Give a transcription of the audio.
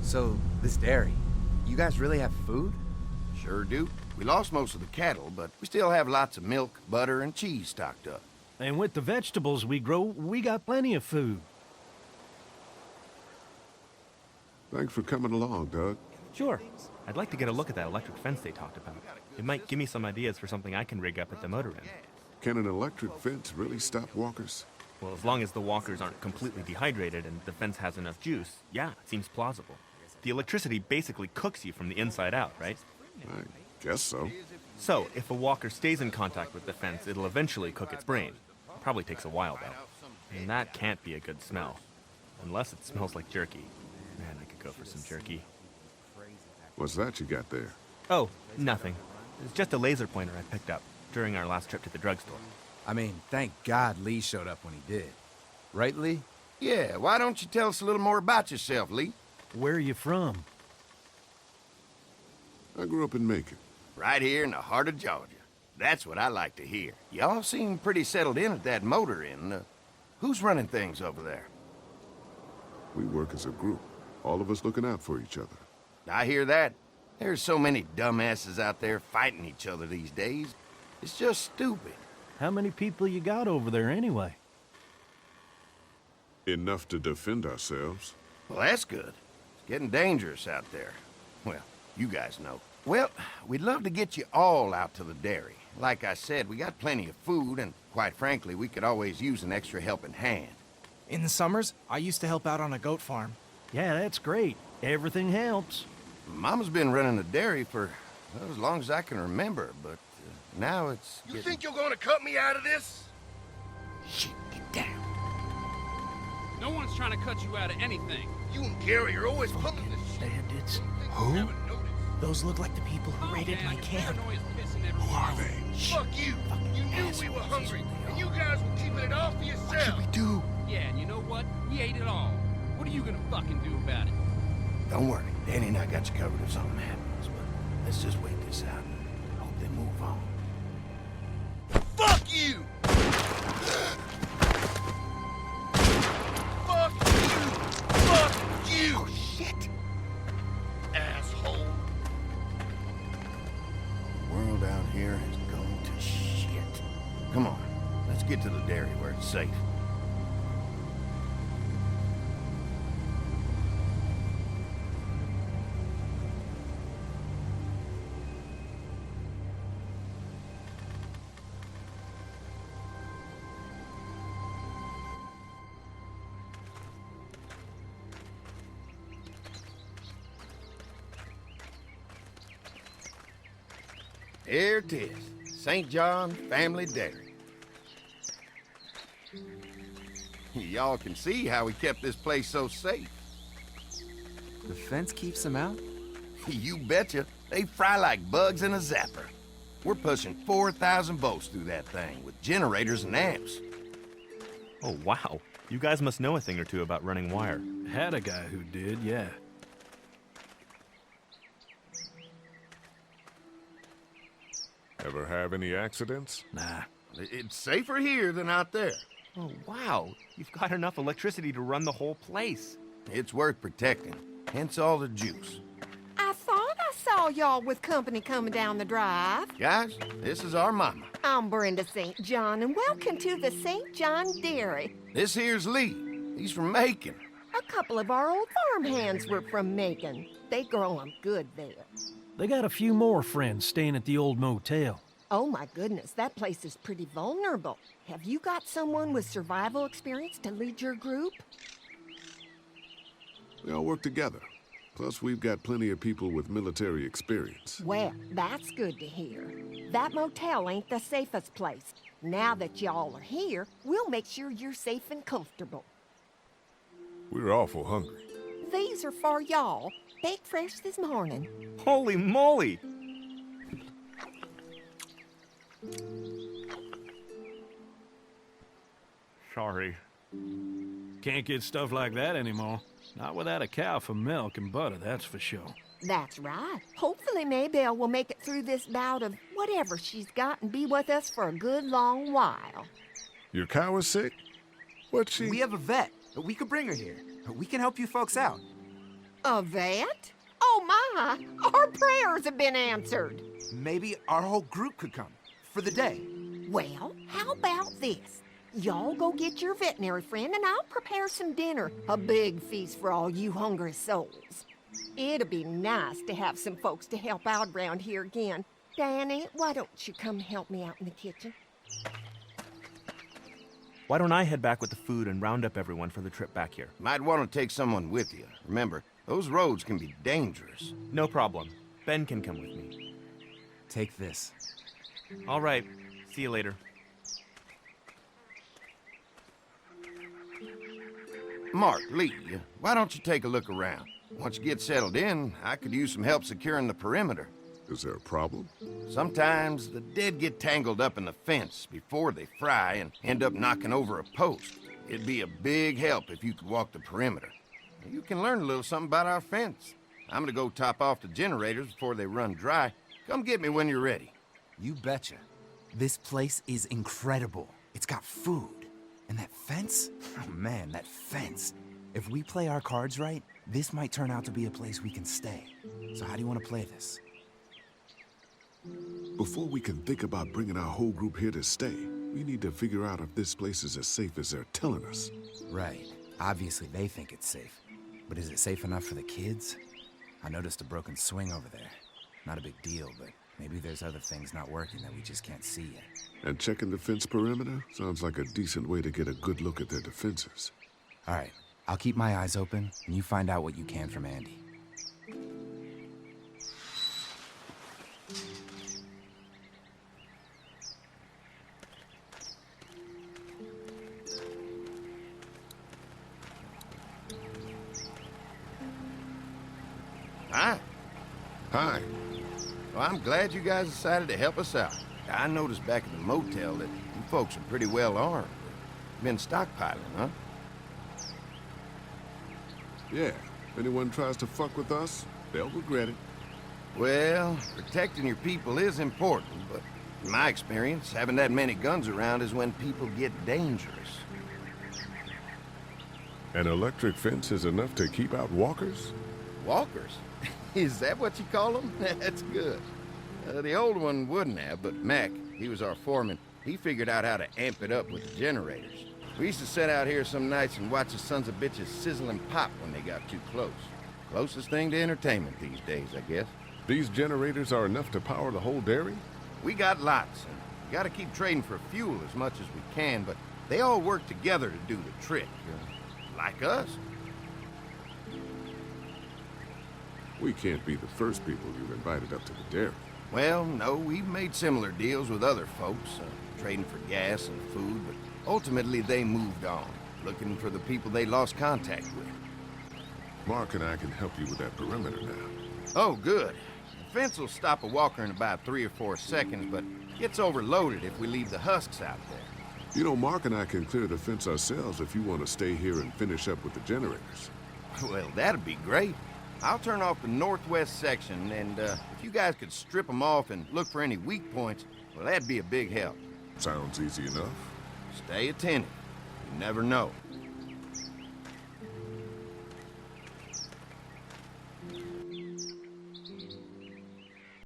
So, this dairy, you guys really have food? Sure do. We lost most of the cattle, but we still have lots of milk, butter, and cheese stocked up. And with the vegetables we grow, we got plenty of food. Thanks for coming along, Doug. Sure. I'd like to get a look at that electric fence they talked about. It might give me some ideas for something I can rig up at the motor inn. Can an electric fence really stop walkers? Well, as long as the walkers aren't completely dehydrated and the fence has enough juice, yeah, it seems plausible. The electricity basically cooks you from the inside out, right? I guess so. So, if a walker stays in contact with the fence, it'll eventually cook its brain. Probably takes a while, though. And that can't be a good smell. Unless it smells like jerky. Man, I could go for some jerky. What's that you got there? Oh, nothing. It's just a laser pointer I picked up during our last trip to the drugstore. I mean, thank God Lee showed up when he did. Right, Lee? Yeah, why don't you tell us a little more about yourself, Lee? Where are you from? I grew up in Macon. Right here in the heart of Georgia. That's what I like to hear. Y'all seem pretty settled in at that motor inn. Who's running things over there? We work as a group, all of us looking out for each other. I hear that. There's so many dumbasses out there fighting each other these days. It's just stupid. How many people you got over there anyway? Enough to defend ourselves. Well, that's good. It's getting dangerous out there. Well, you guys know. Well, we'd love to get you all out to the dairy. Like I said, we got plenty of food, and quite frankly, we could always use an extra helping hand. In the summers, I used to help out on a goat farm. Yeah, that's great. Everything helps. Mama's been running the dairy for well, as long as I can remember, but now it's You think you're gonna cut me out of this? Shit, get down. No one's trying to cut you out of anything. You and Gary are always pulling this shit. Bandits. Who? Those look like the people who raided my camp. Who are they? Fuck you! You knew we were hungry, and you guys were keeping it all for yourself. Do? Yeah, and you know what? We ate it all. What are you gonna fucking do about it? Don't worry, Danny and I got you covered if something happens, but let's just wait this out. Hope they move on. Fuck you! Fuck you! Fuck you! Oh, shit! Asshole! The world out here has gone to shit. Come on, let's get to the dairy where it's safe. Here it is, St. John Family Dairy. Y'all can see how we kept this place so safe. The fence keeps them out? You betcha. They fry like bugs in a zapper. We're pushing 4,000 volts through that thing with generators and amps. Oh, wow. You guys must know a thing or two about running wire. Had a guy who did, yeah. Ever have any accidents? Nah. It's safer here than out there. Oh, wow. You've got enough electricity to run the whole place. It's worth protecting, hence all the juice. I thought I saw y'all with company coming down the drive. Guys, this is our mama. I'm Brenda St. John, and welcome to the St. John Dairy. This here's Lee. He's from Macon. A couple of our old farmhands were from Macon. They grow 'em good there. They got a few more friends staying at the old motel. Oh my goodness, that place is pretty vulnerable. Have you got someone with survival experience to lead your group? We all work together. Plus, we've got plenty of people with military experience. Well, that's good to hear. That motel ain't the safest place. Now that y'all are here, we'll make sure you're safe and comfortable. We're awful hungry. These are for y'all. Baked fresh this morning. Holy moly! Sorry. Can't get stuff like that anymore. Not without a cow for milk and butter, that's for sure. That's right. Hopefully Maybelle will make it through this bout of whatever she's got and be with us for a good long while. Your cow is sick? What's she? We have a vet. We could bring her here. We can help you folks out. A vet? Oh my! Our prayers have been answered. Maybe our whole group could come for the day. Well, how about this? Y'all go get your veterinary friend and I'll prepare some dinner. A big feast for all you hungry souls. It'll be nice to have some folks to help out around here again. Danny, why don't you come help me out in the kitchen? Why don't I head back with the food and round up everyone for the trip back here? Might want to take someone with you. Remember, those roads can be dangerous. No problem. Ben can come with me. Take this. All right. See you later. Mark, Lee, why don't you take a look around? Once you get settled in, I could use some help securing the perimeter. Is there a problem? Sometimes the dead get tangled up in the fence before they fry and end up knocking over a post. It'd be a big help if you could walk the perimeter. You can learn a little something about our fence. I'm gonna go top off the generators before they run dry. Come get me when you're ready. You betcha. This place is incredible. It's got food. And that fence? Oh man, that fence. If we play our cards right, this might turn out to be a place we can stay. So how do you want to play this? Before we can think about bringing our whole group here to stay, we need to figure out if this place is as safe as they're telling us. Right. Obviously they think it's safe. But is it safe enough for the kids? I noticed a broken swing over there. Not a big deal, but maybe there's other things not working that we just can't see yet. And checking the fence perimeter sounds like a decent way to get a good look at their defenses. All right. I'll keep my eyes open, and you find out what you can from Andy. Hi. Hi. Well, I'm glad you guys decided to help us out. I noticed back at the motel that you folks are pretty well armed. Been stockpiling, huh? Yeah, if anyone tries to fuck with us, they'll regret it. Well, protecting your people is important, but in my experience, having that many guns around is when people get dangerous. An electric fence is enough to keep out walkers? Walkers? Is that what you call them? That's good. The old one wouldn't have, but Mac, he was our foreman, he figured out how to amp it up with the generators. We used to sit out here some nights and watch the sons of bitches sizzle and pop when they got too close. Closest thing to entertainment these days, I guess. These generators are enough to power the whole dairy? We got lots, and we gotta keep trading for fuel as much as we can, but they all work together to do the trick. Like us. We can't be the first people you've invited up to the dairy. Well, no, we've made similar deals with other folks, trading for gas and food, but ultimately they moved on, looking for the people they lost contact with. Mark and I can help you with that perimeter now. Oh, good. The fence will stop a walker in about 3 or 4 seconds, but gets overloaded if we leave the husks out there. You know, Mark and I can clear the fence ourselves if you want to stay here and finish up with the generators. Well, that'd be great. I'll turn off the northwest section, and if you guys could strip them off and look for any weak points, well, that'd be a big help. Sounds easy enough. Stay attentive. You never know.